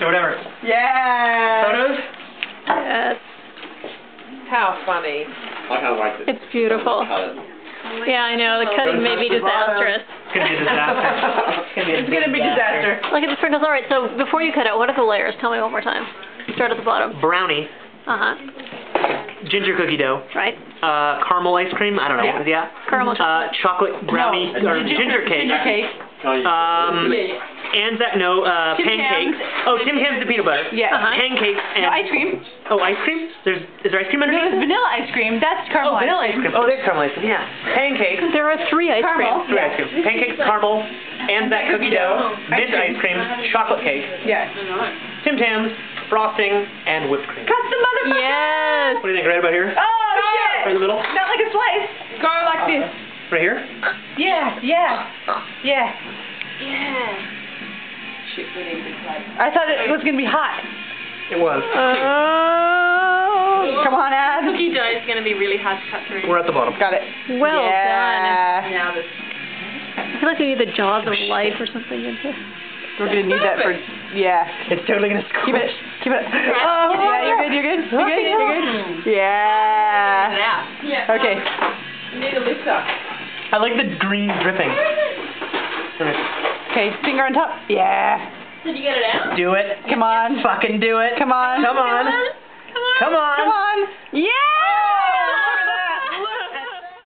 or whatever. Yeah. Photos? Yes. How funny. I kind of like it. It's beautiful. Yeah, I know. The cutting may be disastrous. It's gonna be a disaster. It's gonna be disaster. Look at the sprinkles. All right, so before you cut it, what are the layers? Tell me one more time. Start at the bottom. Brownie, Uh-huh. ginger cookie dough, Right. caramel ice cream. I don't know. Yeah. Caramel chocolate. Chocolate brownie or ginger cake. Ginger cake. Anzac, Tim pancakes. Tams. Oh, Tim Tams the peanut butter. Yeah. Uh-huh. Pancakes and No, ice cream. Oh, ice cream? Is there ice cream No, underneath? it's vanilla ice cream. That's caramel vanilla ice cream. Oh, there's caramel ice cream. Yeah. Pancakes. There are 3 ice Caramel. creams. Three ice cream. Pancakes, caramel, Anzac cookie dough, mint ice cream, chocolate cake, Yeah. Tim Tams, frosting, and whipped cream. Custom motherfucker. Yes. What do you think? Right about here? Oh, Right shit. in the middle? Not like a slice. Go like this. Right here? Yeah. Yeah. Yeah. I thought it was gonna be hot. It was. Oh. Come on, Ad. Cookie dough is going to be really hard to cut through. We're at the bottom. Got it. Well done. yeah. Now this. I feel like we need the jaws of life or something in here. We're gonna need that for. Yeah. It's totally gonna squish. Keep it. Keep it. Oh, yeah. You're good. You're good. You're good. You're good. Yeah. out. Yeah. Okay. You need a lifter. I like the green dripping. Okay. Finger on top. Yeah. Did you get it out? Do it. Come on. Fucking do it. Come on. Come on. Come on. Come on. Yeah.